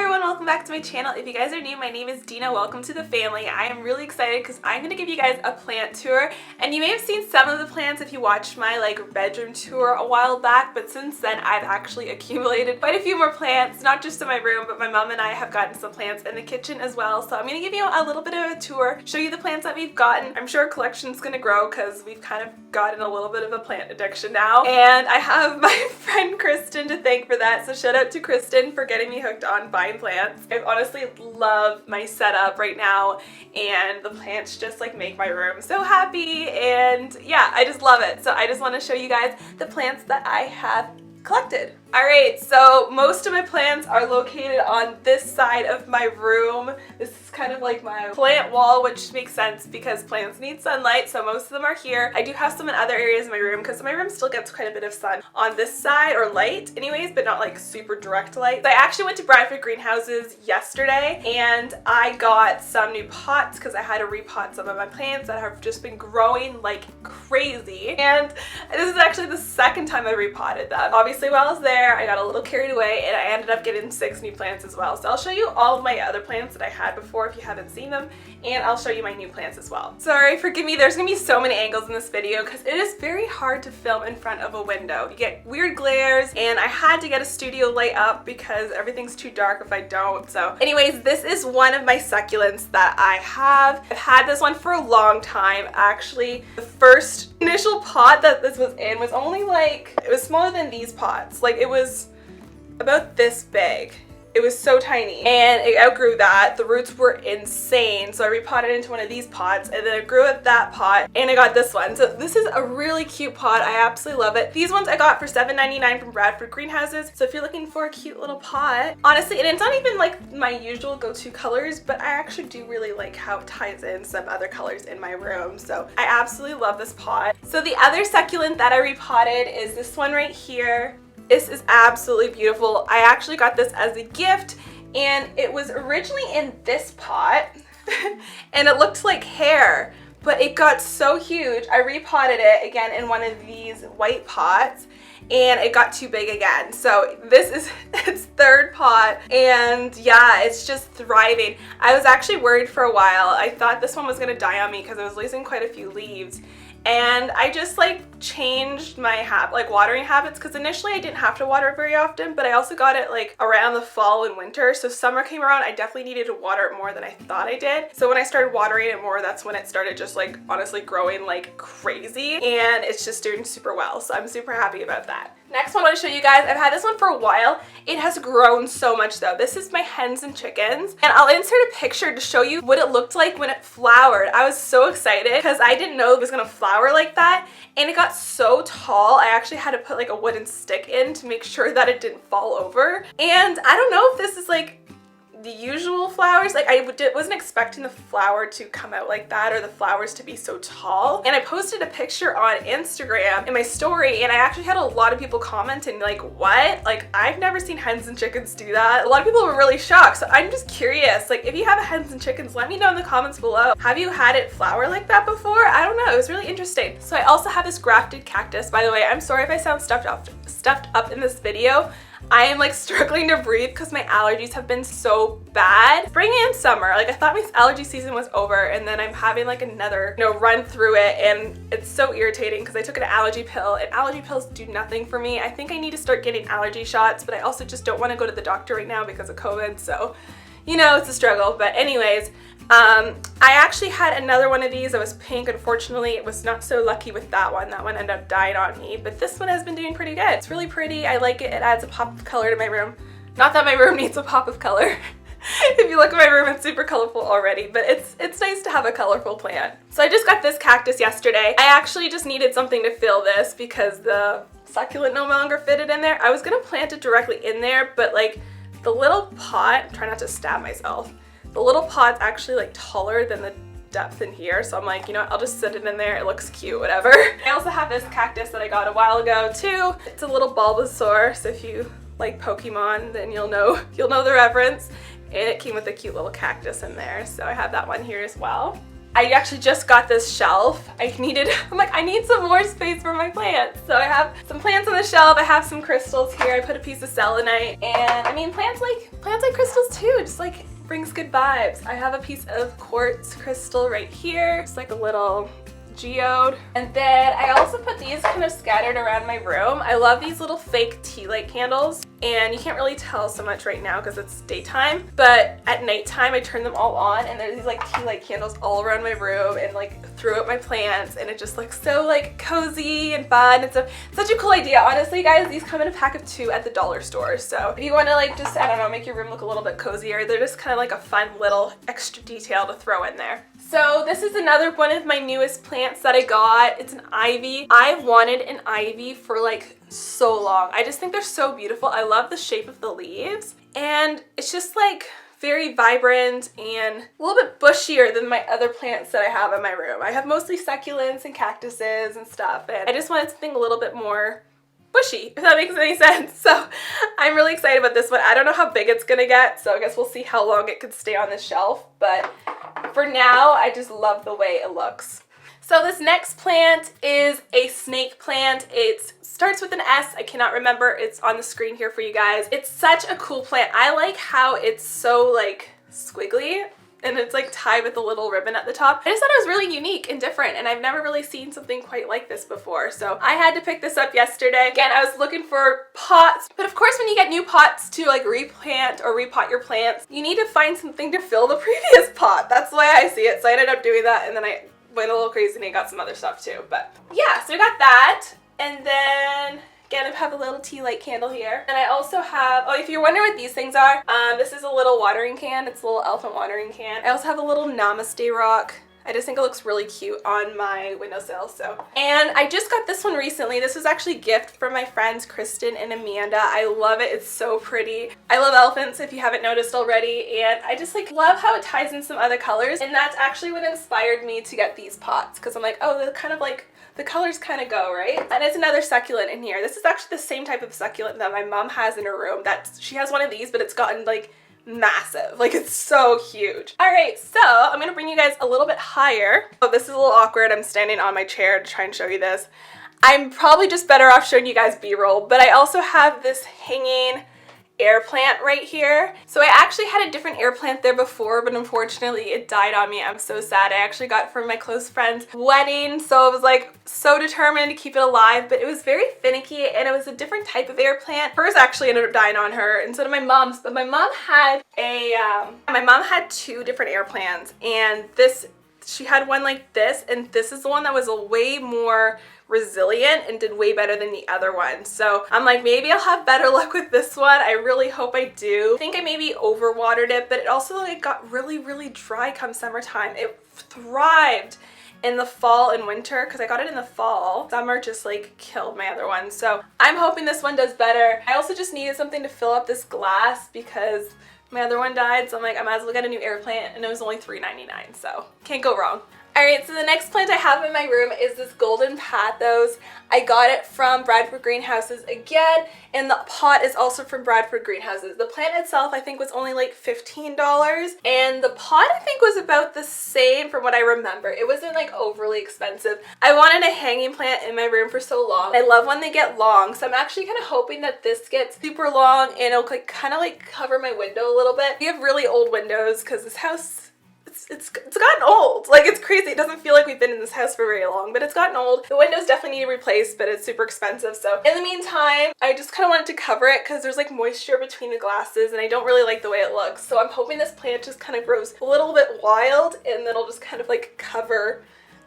everyone, welcome back to my channel. If you guys are new, my name is Dina. Welcome to the family. I am really excited because I'm going to give you guys a plant tour, and you may have seen some of the plants if you watched my bedroom tour a while back, but since then I've actually accumulated quite a few more plants, not just in my room, but my mom and I have gotten some plants in the kitchen as well. So I'm going to give you a little bit of a tour, show you the plants that we've gotten. I'm sure our collection's going to grow because we've kind of gotten a little bit of a plant addiction now, and I have my friend Kristen to thank for that, so shout out to Kristen for getting me hooked on buying plants. I honestly love my setup right now, and the plants just make my room so happy, and yeah, I just love it. So I just want to show you guys the plants that I have collected. Alright, so most of my plants are located on this side of my room. This is kind of like my plant wall, which makes sense because plants need sunlight, so most of them are here. I do have some in other areas of my room because my room still gets quite a bit of sun on this side, or light anyways, but not super direct light. So I actually went to Bradford Greenhouses yesterday and I got some new pots because I had to repot some of my plants that have just been growing like crazy. And this is actually the second time I repotted them. Obviously while I was there, I got a little carried away and I ended up getting 6 new plants as well. So I'll show you all of my other plants that I had before if you haven't seen them, and I'll show you my new plants as well. Sorry, forgive me, there's gonna be so many angles in this video because it is very hard to film in front of a window. You get weird glares, and I had to get a studio light up because everything's too dark if I don't. So anyways, this is one of my succulents that I have. I've had this one for a long time. Actually, the first initial pot that this was in was only it was smaller than these pots. It was about this big. It was so tiny, and it outgrew that. The roots were insane, so I repotted into one of these pots, and then it grew at that pot, and I got this one. So this is a really cute pot. I absolutely love it. These ones I got for $7.99 from Bradford Greenhouses, so if you're looking for a cute little pot, honestly, and it's not even my usual go-to colors, but I actually do really like how it ties in some other colors in my room, so I absolutely love this pot. So the other succulent that I repotted is this one right here. This is absolutely beautiful. I actually got this as a gift, and it was originally in this pot and it looked like hair, but it got so huge. I repotted it again in one of these white pots and it got too big again. So this is its third pot, and yeah, it's just thriving. I was actually worried for a while. I thought this one was gonna die on me because I was losing quite a few leaves. And I just changed my watering habits, because initially I didn't have to water it very often, but I also got it around the fall and winter. So summer came around, I definitely needed to water it more than I thought I did. So when I started watering it more, that's when it started just honestly growing like crazy, and it's just doing super well. So I'm super happy about that. Next one I want to show you guys, I've had this one for a while. It has grown so much though. This is my hens and chickens, and I'll insert a picture to show you what it looked like when it flowered. I was so excited because I didn't know it was gonna flower like that, and it got so tall. I actually had to put a wooden stick in to make sure that it didn't fall over. And I don't know if this is the usual flowers. I wasn't expecting the flower to come out like that, or the flowers to be so tall. And I posted a picture on Instagram in my story, and I actually had a lot of people commenting what? I've never seen hens and chickens do that. A lot of people were really shocked. So I'm just curious, if you have hens and chickens, let me know in the comments below. Have you had it flower like that before? I don't know, it was really interesting. So I also have this grafted cactus. By the way, I'm sorry if I sound stuffed up in this video. I am struggling to breathe because my allergies have been so bad. Spring and summer, I thought my allergy season was over, and then I'm having another run through it, and it's so irritating because I took an allergy pill, and allergy pills do nothing for me. I think I need to start getting allergy shots, but I also just don't want to go to the doctor right now because of COVID, so it's a struggle. But anyways, I actually had another one of these that was pink. Unfortunately, it was not so lucky with that one. That one ended up dying on me, but this one has been doing pretty good. It's really pretty. I like it. It adds a pop of color to my room. Not that my room needs a pop of color. If you look at my room, it's super colorful already, but it's nice to have a colorful plant. So I just got this cactus yesterday. I actually just needed something to fill this because the succulent no longer fitted in there. I was gonna plant it directly in there, but the little pot, try not to stab myself, the little pot's actually taller than the depth in here, so I'm you know what, I'll just sit it in there. It looks cute, whatever. I also have this cactus that I got a while ago too. It's a little Bulbasaur, so if you like Pokemon, then you'll know the reference. And it came with a cute little cactus in there, so I have that one here as well. I actually just got this shelf. I'm like, I need some more space for my plants. So I have some plants on the shelf. I have some crystals here. I put a piece of selenite, and I mean, plants like crystals too. Just like brings good vibes. I have a piece of quartz crystal right here. It's like a little geode. And then I also put these kind of scattered around my room. I love these little fake tea light candles, and you can't really tell so much right now because it's daytime, but at nighttime I turn them all on and there's these like tea light candles all around my room and like throughout my plants, and it just looks so like cozy and fun. It's such a cool idea. Honestly guys, these come in a pack of 2 at the dollar store, so if you want to like just, I don't know, make your room look a little bit cozier, they're just kind of like a fun little extra detail to throw in there. So this is another one of my newest plants that I got. It's an ivy. I've wanted an ivy for like so long. I just think they're so beautiful. I love the shape of the leaves, and it's just like very vibrant and a little bit bushier than my other plants that I have in my room. I have mostly succulents and cactuses and stuff, and I just wanted something a little bit more bushy, if that makes any sense. So I'm really excited about this one. I don't know how big it's gonna get, so I guess we'll see how long it could stay on the shelf, but for now I just love the way it looks. So this next plant is a snake plant. It starts with an S. I cannot remember. It's on the screen here for you guys. It's such a cool plant. I like how it's so like squiggly and it's like tied with a little ribbon at the top. I just thought it was really unique and different, and I've never really seen something quite like this before. So I had to pick this up yesterday. Again, I was looking for pots, but of course when you get new pots to like replant or repot your plants, you need to find something to fill the previous pot. That's the way I see it. So I ended up doing that, and then I went a little crazy and I got some other stuff too. But yeah, so I got that, and then again, I have a little tea light candle here. And I also have, oh, if you're wondering what these things are, this is a little watering can. It's a little elephant watering can. I also have a little namaste rock. I just think it looks really cute on my windowsill, so. And I just got this one recently. This was actually a gift from my friends Kristen and Amanda. I love it. It's so pretty. I love elephants, if you haven't noticed already, and I just like love how it ties in some other colors, and that's actually what inspired me to get these pots, because I'm like, oh, they're kind of like, the colors kind of go, right? And it's another succulent in here. This is actually the same type of succulent that my mom has in her room. She has one of these, but it's gotten like massive. Like, it's so huge. All right, so I'm gonna bring you guys a little bit higher. Oh, this is a little awkward. I'm standing on my chair to try and show you this. I'm probably just better off showing you guys B-roll, but I also have this hanging air plant right here. So I actually had a different air plant there before, but unfortunately it died on me. I'm so sad. I actually got it from my close friend's wedding, so I was like so determined to keep it alive, but it was very finicky and it was a different type of air plant. Hers actually ended up dying on her instead of my mom's, but my mom had a 2 different air plants, and she had one like this, and this is the one that was a way more resilient and did way better than the other one. So I'm like, maybe I'll have better luck with this one. I really hope I do. I think I maybe overwatered it, but it also like got really, really dry come summertime. It thrived in the fall and winter because I got it in the fall. Summer just like killed my other one. So I'm hoping this one does better. I also just needed something to fill up this glass because my other one died, so I'm like, I might as well get a new air plant, and it was only $3.99, so can't go wrong. Alright, so the next plant I have in my room is this golden pathos. I got it from Bradford Greenhouses again, and the pot is also from Bradford Greenhouses. The plant itself I think was only like $15, and the pot I think was about the same from what I remember. It wasn't like overly expensive. I wanted a hanging plant in my room for so long. I love when they get long, so I'm actually kind of hoping that this gets super long and it'll like kind of like cover my window a little bit. We have really old windows because this house, it's gotten old. Like, it's crazy. It doesn't feel like we've been in this house for very long, but it's gotten old. The windows definitely need replaced, but it's super expensive. So in the meantime, I just kind of wanted to cover it because there's like moisture between the glasses and I don't really like the way it looks. So I'm hoping this plant just kind of grows a little bit wild and then it'll just kind of like cover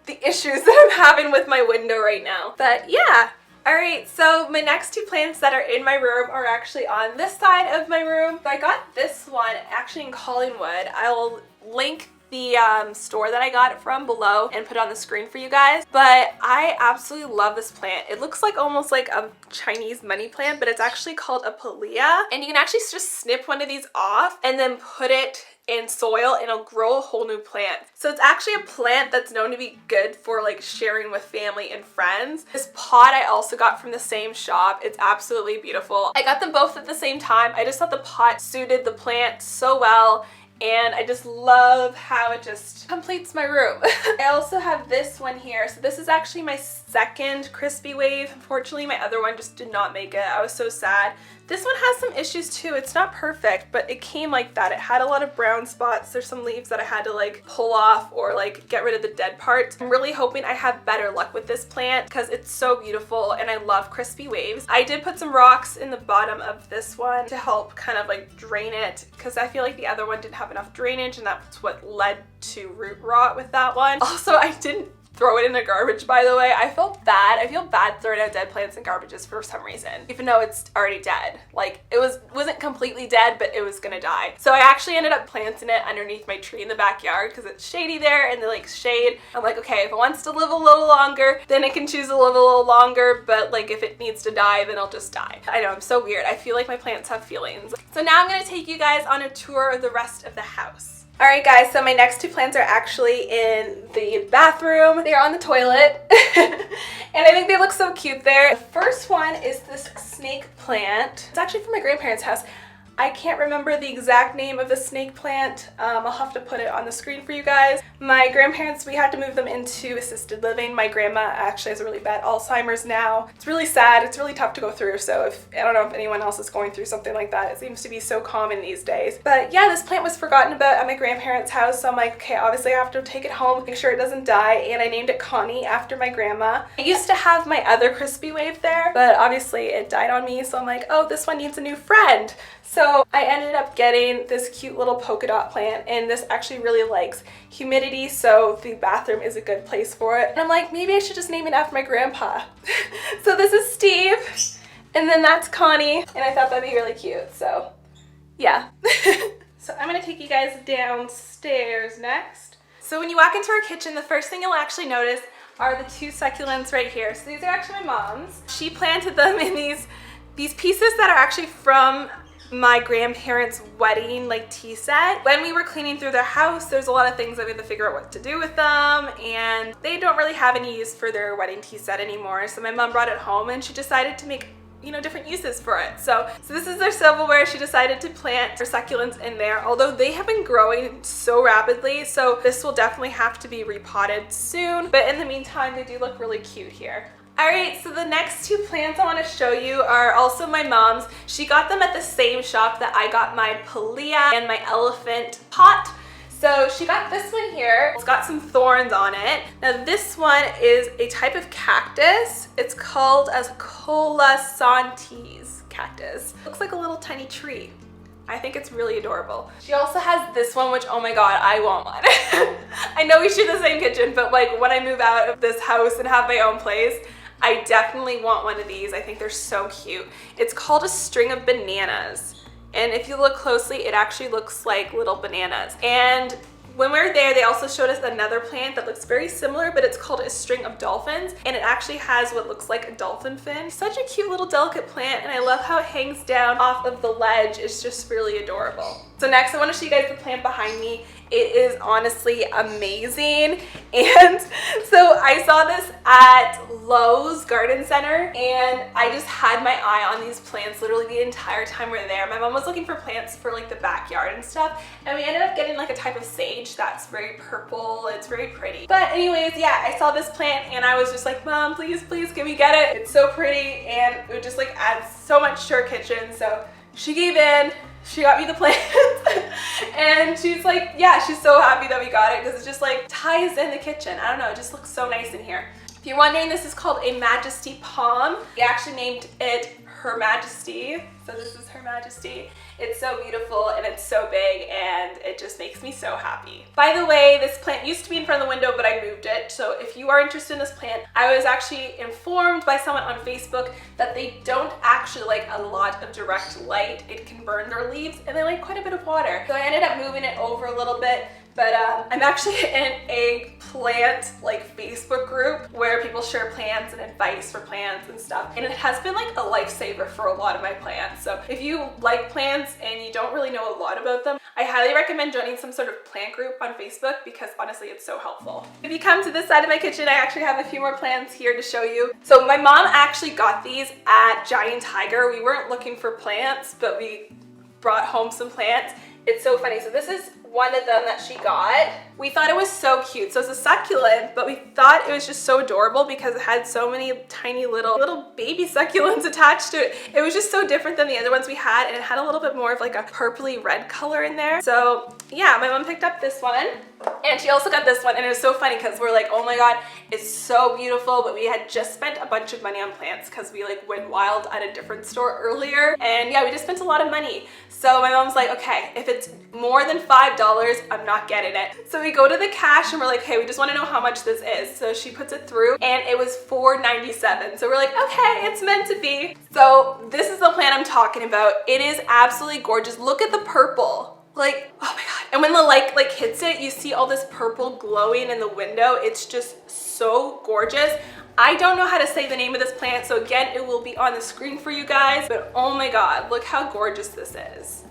the issues that I'm having with my window right now. But yeah. Alright, so my next 2 plants that are in my room are actually on this side of my room. So I got this one actually in Collingwood. I will link the store that I got it from below and put it on the screen for you guys. But I absolutely love this plant. It looks like almost like a Chinese money plant, but it's actually called a pilea. And you can actually just snip one of these off and then put it in soil and it'll grow a whole new plant. So it's actually a plant that's known to be good for like sharing with family and friends. This pot I also got from the same shop. It's absolutely beautiful. I got them both at the same time. I just thought the pot suited the plant so well. and I just love how it just completes my room. I also have this one here. So this is actually my second crispy wave. Unfortunately, my other one just did not make it. I was so sad. This one has some issues too. It's not perfect, but it came like that. It had a lot of brown spots. There's some leaves that I had to like pull off or like get rid of the dead parts. I'm really hoping I have better luck with this plant because it's so beautiful and I love crispy waves. I did put some rocks in the bottom of this one to help kind of like drain it because I feel like the other one didn't have enough drainage, and that's what led to root rot with that one. Also, I didn't throw it in the garbage, by the way. I felt bad. I feel bad throwing out dead plants in garbages for some reason, even though it's already dead. Like, it wasn't completely dead, but it was gonna die. So I actually ended up planting it underneath my tree in the backyard because it's shady there and the like shade. I'm like, okay, if it wants to live a little longer, then it can choose to live a little longer, but like if it needs to die, then it'll just die. I know, I'm so weird. I feel like my plants have feelings. So now I'm gonna take you guys on a tour of the rest of the house. Alright guys, so my next two plants are actually in the bathroom. They're on the toilet. And I think they look so cute there. The first one is this snake plant. It's actually from my grandparents' house. I can't remember the exact name of the snake plant. I'll have to put it on the screen for you guys. My grandparents, we had to move them into assisted living. My grandma actually has a really bad Alzheimer's now. It's really sad. It's really tough to go through. So I don't know if anyone else is going through something like that. It seems to be so common these days. But yeah, this plant was forgotten about at my grandparents' house. So I'm like, okay, obviously I have to take it home, make sure it doesn't die. And I named it Connie after my grandma. I used to have my other crispy wave there, but obviously it died on me. So I'm like, oh, this one needs a new friend. So I ended up getting this cute little polka dot plant, and this actually really likes humidity, so the bathroom is a good place for it. And I'm like, maybe I should just name it after my grandpa. So this is Steve, and then that's Connie, and I thought that'd be really cute, so yeah. So I'm gonna take you guys downstairs next. So when you walk into our kitchen, the first thing you'll actually notice are the two succulents right here. So these are actually my mom's. She planted them in these pieces that are actually from my grandparents' wedding like tea set. When we were cleaning through their house, there's a lot of things that we had to figure out what to do with them, and they don't really have any use for their wedding tea set anymore. So my mom brought it home and she decided to make, you know, different uses for it. So this is their silverware. She decided to plant her succulents in there, although they have been growing so rapidly. So this will definitely have to be repotted soon. But in the meantime, they do look really cute here. Alright, so the next two plants I want to show you are also my mom's. She got them at the same shop that I got my Palea and my elephant pot. So she got this one here. It's got some thorns on it. Now this one is a type of cactus. It's called as Colasantes cactus. Looks like a little tiny tree. I think it's really adorable. She also has this one, which, oh my god, I want one. I know we share the same kitchen, but like when I move out of this house and have my own place, I definitely want one of these. I think they're so cute. It's called a string of bananas. And if you look closely, it actually looks like little bananas. And when we were there, they also showed us another plant that looks very similar, but it's called a string of dolphins. And it actually has what looks like a dolphin fin. Such a cute little delicate plant, and I love how it hangs down off of the ledge. It's just really adorable. So next, I want to show you guys the plant behind me. It is honestly amazing. And so I saw this at Lowe's Garden Center, and I just had my eye on these plants literally the entire time we were there. My mom was looking for plants for like the backyard and stuff, and we ended up getting like a type of sage that's very purple. It's very pretty. But anyways, yeah, I saw this plant and I was just like, Mom, please, please, can we get it? It's so pretty, and it would just like add so much to our kitchen. So she gave in. She got me the plant. And she's like, yeah, she's so happy that we got it because it just like ties in the kitchen. I don't know, it just looks so nice in here. If you're wondering, this is called a Majesty Palm. We actually named it Her Majesty. So this is Her Majesty. It's so beautiful and it's so big and it just makes me so happy. By the way, this plant used to be in front of the window, but I moved it. So if you are interested in this plant, I was actually informed by someone on Facebook that they don't actually like a lot of direct light. It can burn their leaves and they like quite a bit of water. So I ended up moving it over a little bit. But I'm actually in a plant like Facebook group where people share plants and advice for plants and stuff. And it has been like a lifesaver for a lot of my plants. So if you like plants and you don't really know a lot about them, I highly recommend joining some sort of plant group on Facebook because honestly, it's so helpful. If you come to this side of my kitchen, I actually have a few more plants here to show you. So my mom actually got these at Giant Tiger. We weren't looking for plants, but we brought home some plants, It's so funny. So this is one of them that she got. We thought it was so cute. So it's a succulent, but we thought it was just so adorable because it had so many tiny little baby succulents attached to it. It was just so different than the other ones we had, and it had a little bit more of like a purpley red color in there. So yeah, my mom picked up this one. And she also got this one, and it was so funny because we're like, oh my god, it's so beautiful, but we had just spent a bunch of money on plants because we like went wild at a different store earlier, and yeah, we just spent a lot of money. So my mom's like, okay, if it's more than $5, I'm not getting it. So we go to the cash and we're like, hey, we just want to know how much this is. So she puts it through, and it was $4.97. So we're like, okay, it's meant to be. So this is the plant I'm talking about. It is absolutely gorgeous. Look at the purple. Like, oh my god. And when the light like hits it, you see all this purple glowing in the window. It's just so gorgeous. I don't know how to say the name of this plant, so again, it will be on the screen for you guys, but oh my god, look how gorgeous this is.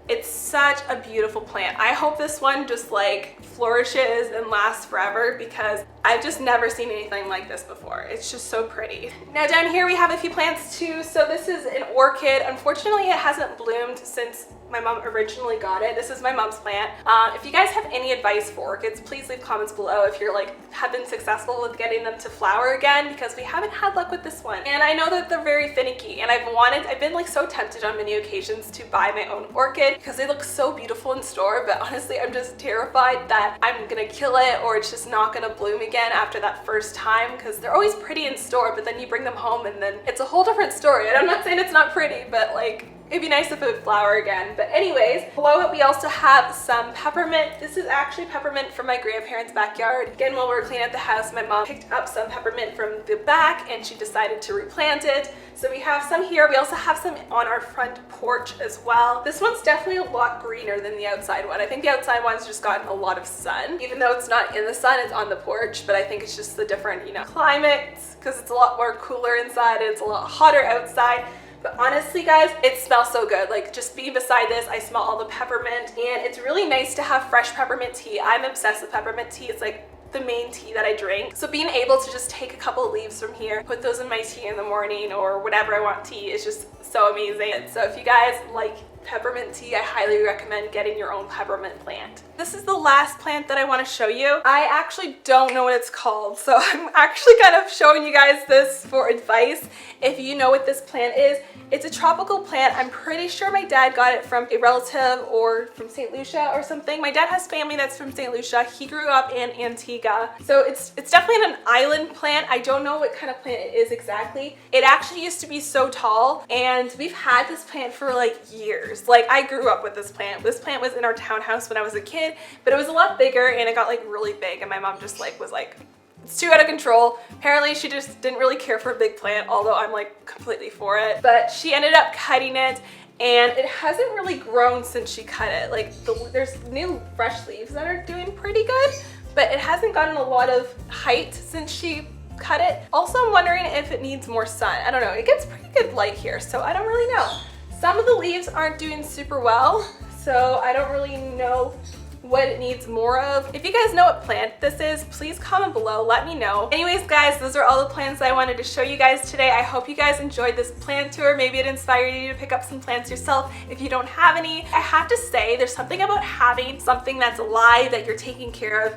It's such a beautiful plant. I hope this one just like flourishes and lasts forever because I've just never seen anything like this before. It's just so pretty. Now down here we have a few plants too. So this is an orchid. Unfortunately, it hasn't bloomed since my mom originally got it. This is my mom's plant. If you guys have any advice for orchids, please leave comments below if you're like have been successful with getting them to flower again, because we haven't had luck with this one. And I know that they're very finicky, and I've been like so tempted on many occasions to buy my own orchid because they look so beautiful in store, but honestly I'm just terrified that I'm gonna kill it or it's just not gonna bloom again after that first time, because they're always pretty in store, but then you bring them home and then it's a whole different story. And I'm not saying it's not pretty, but like it'd be nice if it would flower again. But anyways, below it we also have some peppermint. This is actually peppermint from my grandparents' backyard. Again, while we were cleaning up the house, my mom picked up some peppermint from the back and she decided to replant it. So we have some here. We also have some on our front porch as well. This one's definitely a lot greener than the outside one. I think the outside one's just gotten a lot of sun. Even though it's not in the sun, it's on the porch, but I think it's just the different, you know, climates, because it's a lot more cooler inside and it's a lot hotter outside. But honestly guys, it smells so good. Like just being beside this, I smell all the peppermint, and it's really nice to have fresh peppermint tea. I'm obsessed with peppermint tea. It's like the main tea that I drink. So being able to just take a couple of leaves from here, put those in my tea in the morning or whatever I want tea is just so amazing. So if you guys like peppermint tea, I highly recommend getting your own peppermint plant. This is the last plant that I want to show you. I actually don't know what it's called, so I'm actually kind of showing you guys this for advice. If you know what this plant is, it's a tropical plant. I'm pretty sure my dad got it from a relative or from St. Lucia or something. My dad has family that's from St. Lucia. He grew up in Antigua. So it's definitely an island plant. I don't know what kind of plant it is exactly. It actually used to be so tall, and we've had this plant for like years. Like I grew up with this plant. This plant was in our townhouse when I was a kid, but it was a lot bigger and it got like really big, and my mom just like was like, it's too out of control. Apparently she just didn't really care for a big plant, although I'm like completely for it. But she ended up cutting it, and it hasn't really grown since she cut it. Like there's new fresh leaves that are doing pretty good, but it hasn't gotten a lot of height since she cut it. Also, I'm wondering if it needs more sun. I don't know. It gets pretty good light here, so I don't really know. Some of the leaves aren't doing super well, so I don't really know what it needs more of. If you guys know what plant this is, please comment below, let me know. Anyways guys, those are all the plants I wanted to show you guys today. I hope you guys enjoyed this plant tour. Maybe it inspired you to pick up some plants yourself if you don't have any. I have to say, there's something about having something that's alive that you're taking care of,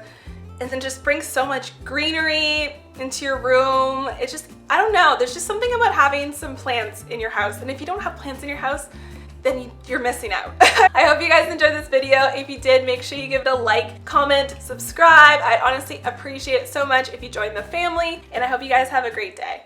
and then just brings so much greenery into your room. It's just, I don't know, there's just something about having some plants in your house. And if you don't have plants in your house, then you're missing out. I hope you guys enjoyed this video. If you did, make sure you give it a like, comment, subscribe. I'd honestly appreciate it so much if you join the family, and I hope you guys have a great day.